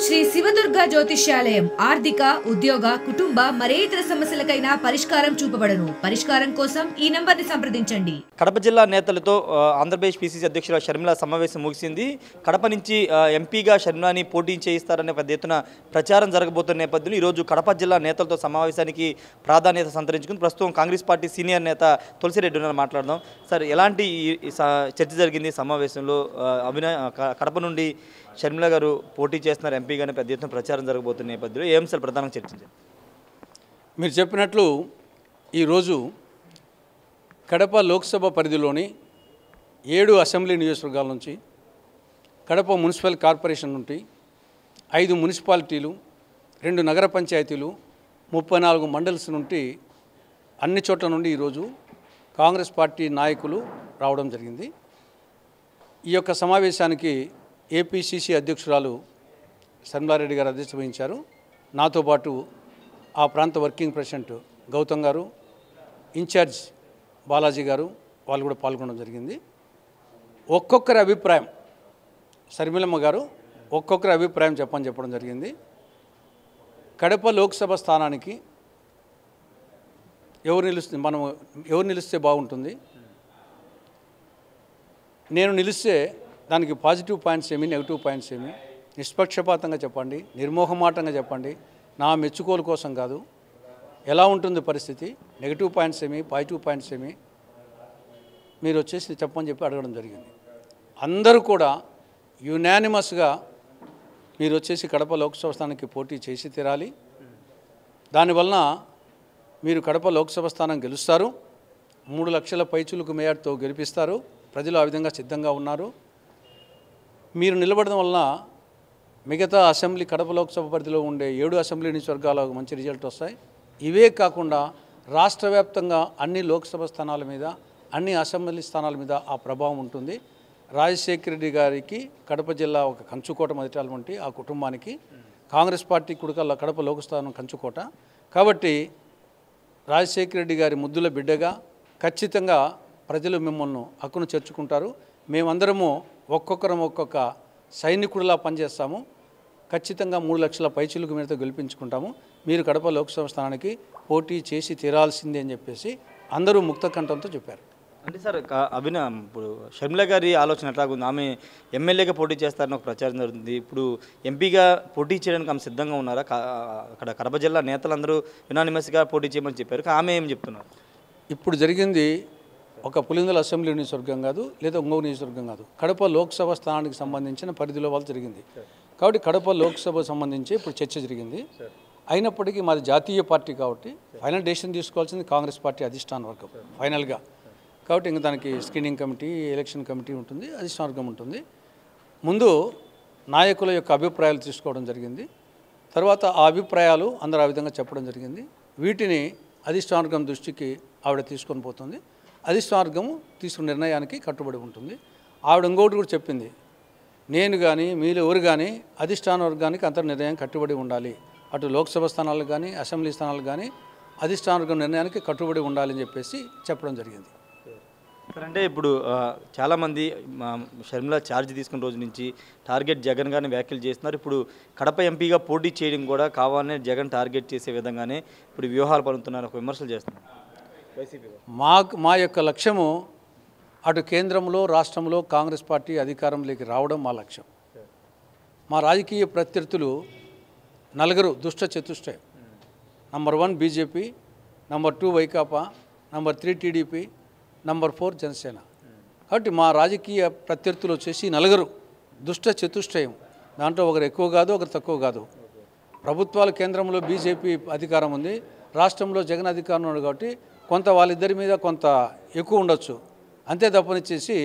శ్రీ శివదుర్గ జ్యోతిష్యాలయం ఆర్థిక ఉద్యోగ కుటుంబ మరే ఇతర సమస్యలకైనా పరిష్కారం చూపబడను. పరిష్కారం కోసం ఈ నంబర్ని సంప్రదించండి. కడప జిల్లా నేతలతో ఆంధ్రప్రదేశ్ పిసిసి అధ్యక్షుల షర్మిల సమావేశం ముగిసింది. కడప నుంచి ఎంపీగా షర్మిలని పోటీ చేయిస్తారనే పెద్ద ఎత్తున ప్రచారం జరగబోతున్న నేపథ్యంలో ఈరోజు కడప జిల్లా నేతలతో సమావేశానికి ప్రాధాన్యత సంతరించుకుంది. ప్రస్తుతం కాంగ్రెస్ పార్టీ సీనియర్ నేత తులసిరెడ్డి ఉన్నారు, మాట్లాడదాం. సార్, ఎలాంటి చర్చ జరిగింది సమావేశంలో? కడప నుండి షర్మిల గారు పోటీ చేస్తున్నారు ఎంపీగానే, పెద్ద ఎత్తున ప్రచారం జరగబోతున్న నేపథ్యంలో ఏ అంశాలు ప్రధానంగా చర్చించారు? మీరు చెప్పినట్లు ఈరోజు కడప లోక్సభ పరిధిలోని 7 అసెంబ్లీ నియోజకవర్గాల నుంచి, కడప మున్సిపల్ కార్పొరేషన్ నుండి 5 మున్సిపాలిటీలు, 2 నగర పంచాయతీలు, 34 మండల్స్ నుండి అన్ని చోట్ల నుండి ఈరోజు కాంగ్రెస్ పార్టీ నాయకులు రావడం జరిగింది. ఈ యొక్క సమావేశానికి ఏపీసీసీ అధ్యక్షురాలు షర్మిలారెడ్డి గారు అధ్యక్షత వహించారు. నాతో పాటు ఆ ప్రాంత వర్కింగ్ ప్రెసిడెంట్ గౌతమ్ గారు, ఇన్ఛార్జ్ బాలాజీ గారు, వాళ్ళు కూడా పాల్గొనడం జరిగింది. ఒక్కొక్కరి అభిప్రాయం, షర్మిలమ్మ గారు ఒక్కొక్కరి అభిప్రాయం చెప్పడం జరిగింది. కడప లోక్సభ స్థానానికి ఎవరు నిలిస్తే బాగుంటుంది, నేను నిలిస్తే దానికి పాజిటివ్ పాయింట్స్ ఏమి, నెగిటివ్ పాయింట్స్ ఏమి, నిష్పక్షపాతంగా చెప్పండి, నిర్మోహమాటంగా చెప్పండి, నా మెచ్చుకోలు కోసం కాదు, ఎలా ఉంటుంది పరిస్థితి, నెగిటివ్ పాయింట్స్ ఏమి, పాజిటివ్ పాయింట్స్ ఏమి, మీరు వచ్చేసి చెప్పని అడగడం జరిగింది. అందరూ కూడా యునానిమస్గా మీరు వచ్చేసి కడప లోక్సభ స్థానానికి పోటీ చేసి తీరాలి, దానివలన మీరు కడప లోక్సభ స్థానం గెలుస్తారు, 3 లక్షల పైచులకు మేయర్తో గెలిపిస్తారు, ప్రజలు ఆ విధంగా సిద్ధంగా ఉన్నారు. మీరు నిలబడడం వలన మిగతా అసెంబ్లీ కడప లోక్సభ పరిధిలో ఉండే 7 అసెంబ్లీ నియోజకవర్గాలకు మంచి రిజల్ట్ వస్తాయి. ఇవే కాకుండా రాష్ట్ర వ్యాప్తంగా అన్ని లోక్సభ స్థానాల మీద, అన్ని అసెంబ్లీ స్థానాల మీద ఆ ప్రభావం ఉంటుంది. రాజశేఖర రెడ్డి గారికి కడప జిల్లా ఒక కంచుకోట మొదటి వంటి ఆ కుటుంబానికి, కాంగ్రెస్ పార్టీ కుడుకల్ల కడప లోకస్థానం కంచుకోట కాబట్టి రాజశేఖర రెడ్డి గారి ముద్దుల బిడ్డగా ఖచ్చితంగా ప్రజలు మిమ్మల్ని హక్కును చేర్చుకుంటారు. మేమందరము ఒక్కొక్కరం ఒక్కొక్క సైనికుడిలా పనిచేస్తాము, ఖచ్చితంగా 3 లక్షల పైచిలుకు మీదతో గెలిపించుకుంటాము, మీరు కడప లోక్సభ స్థానానికి పోటీ చేసి తీరాల్సిందే అని చెప్పేసి అందరూ ముక్త కంఠంతో చెప్పారు. అంటే సార్, ఇప్పుడు షర్మిల గారి ఆలోచన ఎట్లాగుంది? ఆమె ఎమ్మెల్యేగా పోటీ చేస్తారని ఒక ప్రచారం జరుగుతుంది. ఇప్పుడు ఎంపీగా పోటీ చేయడానికి ఆమె సిద్ధంగా ఉన్నారా? అక్కడ కడప జిల్లా నేతలందరూ యునానిమస్గా పోటీ చేయమని చెప్పారు, ఆమె ఏం చెప్తున్నారు? ఇప్పుడు జరిగింది ఒక పులిందల అసెంబ్లీ నియోజకవర్గం కాదు, లేదా ఇంకొక నియోజకవర్గం కాదు, కడప లోక్సభ స్థానానికి సంబంధించిన పరిధిలో వాళ్ళు జరిగింది. కాబట్టి కడప లోక్సభ సంబంధించి ఇప్పుడు చర్చ జరిగింది. అయినప్పటికీ మాది జాతీయ పార్టీ కాబట్టి ఫైనల్ డెసిషన్ తీసుకోవాల్సింది కాంగ్రెస్ పార్టీ అధిష్టాన వర్గం ఫైనల్గా. కాబట్టి ఇంకా దానికి స్క్రీనింగ్ కమిటీ, ఎలక్షన్ కమిటీ ఉంటుంది, అధిష్టాన వర్గం ఉంటుంది. ముందు నాయకుల యొక్క అభిప్రాయాలు తీసుకోవడం జరిగింది. తర్వాత ఆ అభిప్రాయాలు అందరూ ఆ విధంగా చెప్పడం జరిగింది. వీటిని అధిష్టాన వర్గం దృష్టికి ఆవిడ తీసుకొని పోతుంది. అధిష్టాన వర్గము తీసుకున్న నిర్ణయానికి కట్టుబడి ఉంటుంది. ఆవిడ ఇంకోటి కూడా చెప్పింది, నేను కానీ మీరు ఎవరు కానీ అధిష్టాన వర్గానికి అంతర్ నిర్ణయం కట్టుబడి ఉండాలి, అటు లోక్సభ స్థానాలకు కానీ అసెంబ్లీ స్థానాలకు కానీ అధిష్టాన వర్గం నిర్ణయానికి కట్టుబడి ఉండాలని చెప్పేసి చెప్పడం జరిగింది. అంటే ఇప్పుడు చాలామంది షర్మిల ఛార్జ్ తీసుకున్న రోజు నుంచి టార్గెట్ జగన్ గారిని వ్యాఖ్యలు చేస్తున్నారు. ఇప్పుడు కడప ఎంపీగా పోటీ చేయడం కూడా కావాలనే జగన్ టార్గెట్ చేసే విధంగానే ఇప్పుడు వ్యూహాలు పలుకుతున్నారు, ఒక విమర్శలు చేస్తున్నారు. మా యొక్క లక్ష్యము అటు కేంద్రంలో రాష్ట్రంలో కాంగ్రెస్ పార్టీ అధికారంలోకి రావడం మా లక్ష్యం. మా రాజకీయ ప్రత్యర్థులు 4 దుష్ట చతుష్టయం. Number 1 BJP, number 2 Vaikapa, number 3 TDP, number 4 Janasena. కాబట్టి మా రాజకీయ ప్రత్యర్థులు వచ్చేసి 4 దుష్ట చతుష్టయం. దాంట్లో ఒకరు ఎక్కువ కాదు, ఒకరు తక్కువ కాదు. ప్రభుత్వాలు కేంద్రంలో బీజేపీ అధికారం ఉంది, రాష్ట్రంలో జగన్ అధికారం ఉంది. కాబట్టి కొంత వాళ్ళిద్దరి మీద కొంత ఎక్కువ ఉండొచ్చు, అంతే తప్పనిచ్చేసి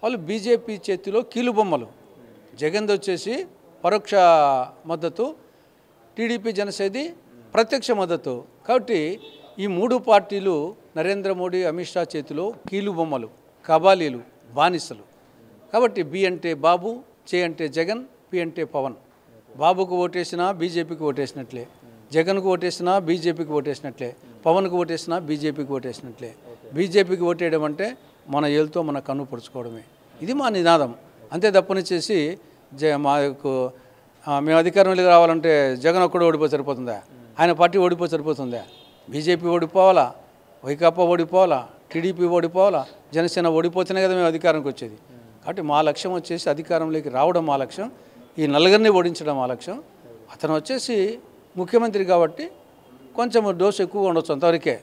వాళ్ళు బీజేపీ చేతిలో కీలుబొమ్మలు. జగన్ది వచ్చేసి పరోక్ష మద్దతు, టీడీపీ జనసేనది ప్రత్యక్ష మద్దతు. కాబట్టి ఈ 3 పార్టీలు నరేంద్ర మోడీ, అమిత్ షా చేతిలో కీలుబొమ్మలు, కబాలీలు, బానిసలు. కాబట్టి బి అంటే బాబు, చే అంటే జగన్, పి అంటే పవన్. బాబుకు ఓటేసినా బీజేపీకి ఓటేసినట్లే, జగన్కు ఓటేసినా బీజేపీకి ఓటేసినట్లే, పవన్కు ఓటేసినా బీజేపీకి ఓటేసినట్లే. బీజేపీకి ఓటేయడం అంటే మన ఏళ్ళతో మన కన్ను పొడుచుకోవడమే. ఇది మా నినాదం. అంతే తప్పనిచ్చేసి మా యొక్క మేము అధికారంలోకి రావాలంటే జగన్ ఒక్కడు ఓడిపోతే సరిపోతుందా, ఆయన పార్టీ ఓడిపోతే సరిపోతుందా, బీజేపీ ఓడిపోవాలా, వైకాపా ఓడిపోవాలా, టీడీపీ ఓడిపోవాలా, జనసేన ఓడిపోతేనే కదా మేము అధికారానికి వచ్చేది. కాబట్టి మా లక్ష్యం వచ్చేసి అధికారంలోకి రావడం మా లక్ష్యం, ఈ నలుగురిని ఓడించడం మా లక్ష్యం. అతను వచ్చేసి ముఖ్యమంత్రి కాబట్టి కొంచెం డోసు ఎక్కువగా ఉండొచ్చు అంతవరకే.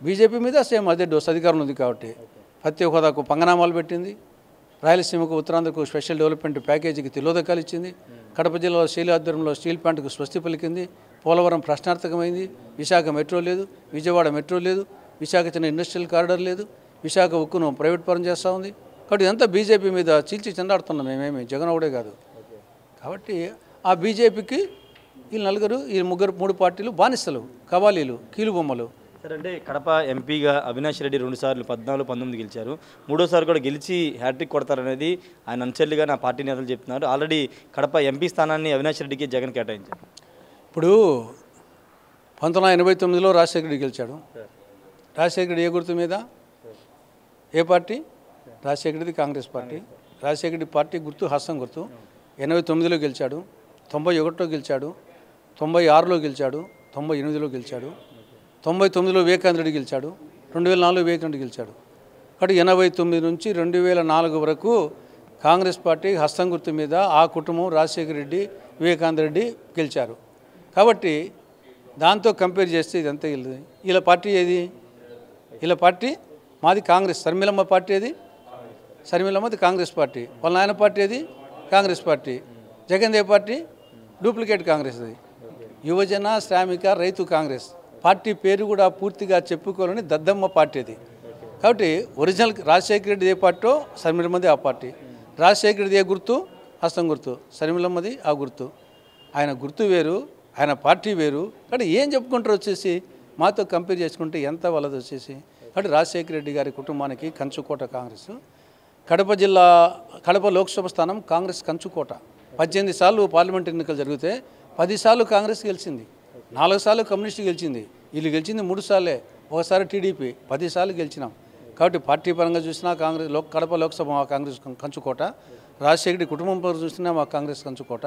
బీజేపీ మీద సేమ్ అదే డోసు అధికారంలో ఉంది కాబట్టి ప్రత్యేక హోదాకు పంగనామాలు పెట్టింది, రాయలసీమకు ఉత్తరాంధ్రకు స్పెషల్ డెవలప్మెంట్ ప్యాకేజీకి తిలోదకాలు ఇచ్చింది, కడప జిల్లాలో స్టీల్ ఆధ్వర్యంలో స్టీల్ ప్లాంట్కు స్వస్తి పలికింది, పోలవరం ప్రశ్నార్థకమైంది, విశాఖ మెట్రో లేదు, విజయవాడ మెట్రో లేదు, విశాఖ చిన్న ఇండస్ట్రియల్ కారిడార్ లేదు, విశాఖ ఉక్కును ప్రైవేట్ పరం చేస్తూ ఉంది. కాబట్టి ఇదంతా బీజేపీ మీద చీల్చి చెందాడుతున్నాం మేమేమి, జగన్ ఒకడే కాదు. కాబట్టి ఆ బీజేపీకి వీళ్ళు నలుగురు ఈ మూడు పార్టీలు బానిసలు, కవాలీలు, కీలుబొమ్మలు. సరే, అంటే కడప ఎంపీగా అవినాష్ రెడ్డి 2 సార్లు 14, 19 గెలిచారు. 3వ సారి కూడా గెలిచి హ్యాట్రిక్ కొడతారనేది ఆయన అనుచరులుగా నా పార్టీ నేతలు చెప్తున్నారు. ఆల్రెడీ కడప ఎంపీ స్థానాన్ని అవినాష్ రెడ్డికి జగన్ కేటాయించారు. ఇప్పుడు 1989లో రాజశేఖర రెడ్డి గెలిచాడు. రాజశేఖర రెడ్డి ఏ గుర్తు మీద, ఏ party? Rajasekhara Reddy Congress party. Rajasekhara Reddy party గుర్తు హస్తం గుర్తు. 89లో గెలిచాడు, 91లో గెలిచాడు, 96లో గెలిచాడు, 98లో గెలిచాడు, 99లో వివేకానంద రెడ్డి గెలిచాడు, 2004లో వివేకానంద రెడ్డి గెలిచాడు. కాబట్టి 89 నుంచి 2004 వరకు కాంగ్రెస్ పార్టీ హస్తం గుర్తు మీద ఆ కుటుంబం రాజశేఖర రెడ్డి, వివేకానంద రెడ్డి గెలిచారు. కాబట్టి దాంతో కంపేర్ చేస్తే ఇదంతా వీళ్ళ పార్టీ ఏది? వీళ్ళ పార్టీ మాది కాంగ్రెస్. శర్మిలమ్మ పార్టీ ఏది? శర్మిలమ్మది కాంగ్రెస్ పార్టీ. వాళ్ళ నాయన పార్టీ ఏది? కాంగ్రెస్ పార్టీ. జగన్ ఏ పార్టీ? డూప్లికేట్ కాంగ్రెస్. అది యువజన శ్రామిక రైతు కాంగ్రెస్ పార్టీ. పేరు కూడా పూర్తిగా చెప్పుకోవాలని దద్దమ్మ పార్టీ అది. కాబట్టి ఒరిజినల్ రాజశేఖర రెడ్డి ఏ పార్టీ, శర్మిలమ్మది ఆ పార్టీ. రాజశేఖర రెడ్డి ఏ గుర్తు? హస్తం గుర్తు. శర్మిలమ్మది ఆ గుర్తు. ఆయన గుర్తు వేరు, ఆయన పార్టీ వేరు. కాబట్టి ఏం చెప్పుకుంటారు వచ్చేసి మాతో కంపేర్ చేసుకుంటే ఎంత వాళ్ళది వచ్చేసి. కాబట్టి రాజశేఖర రెడ్డి గారి కుటుంబానికి కంచుకోట కాంగ్రెస్. కడప లోక్సభ స్థానం కాంగ్రెస్ కంచుకోట. 18 సార్లు పార్లమెంట్ ఎన్నికలు జరిగితే 10 సార్లు కాంగ్రెస్ గెలిచింది, 4 సార్లు కమ్యూనిస్ట్ గెలిచింది. వీళ్ళు గెలిచింది 3 సార్లే, ఒకసారి టీడీపీ. 10 సార్లు గెలిచినాం. కాబట్టి పార్టీ పరంగా చూసినా కాంగ్రెస్ కడప లోక్సభ మా కాంగ్రెస్ కంచుకోట, రాజశేఖర కుటుంబం పరంగా చూసినా మా కాంగ్రెస్ కంచుకోట.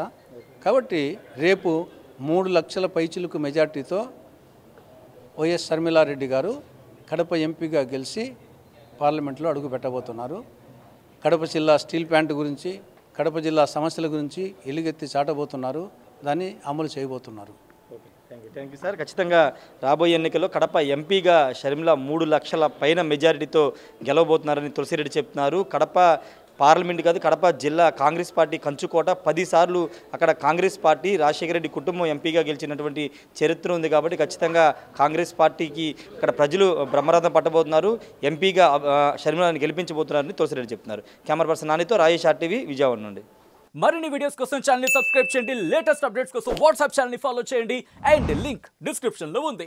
కాబట్టి రేపు 3 లక్షల పైచిలకు మెజార్టీతో వైఎస్ షర్మిలారెడ్డి గారు కడప ఎంపీగా గెలిచి పార్లమెంట్లో అడుగు పెట్టబోతున్నారు. కడప జిల్లా స్టీల్ ప్లాంట్ గురించి, కడప జిల్లా సమస్యల గురించి ఎలుగెత్తి చాటబోతున్నారు, దాన్ని అమలు చేయబోతున్నారు. Thank you sir. ఖచ్చితంగా రాబోయే ఎన్నికల్లో కడప ఎంపీగా షర్మిల 3 లక్షల పైన మెజారిటీతో గెలవబోతున్నారని తులసిరెడ్డి చెప్తున్నారు. కడప పార్లమెంట్ కాదు, కడప జిల్లా కాంగ్రెస్ పార్టీ కంచుకోట. 10 సార్లు అక్కడ కాంగ్రెస్ పార్టీ రాజశేఖర రెడ్డి కుటుంబం ఎంపీగా గెలిచినటువంటి చరిత్ర ఉంది. కాబట్టి ఖచ్చితంగా కాంగ్రెస్ పార్టీకి ఇక్కడ ప్రజలు బ్రహ్మరథం పట్టబోతున్నారు, ఎంపీగా షర్మిలని గెలిపించబోతున్నారని తులసిరెడ్డి చెప్తున్నారు. కెమెరా పర్సన్ నానితో రాజేష్ RTV విజయవాడ నుండి. మరిన్ని వీడియోస్ కోసం ఛానల్ ని సబ్స్క్రైబ్ చేయండి, లేటెస్ట్ అప్డేట్స్ కోసం వాట్సాప్ ఛానల్ ని ఫాలో చేయండి అండ్ లింక్ డిస్క్రిప్షన్ లో ఉంది.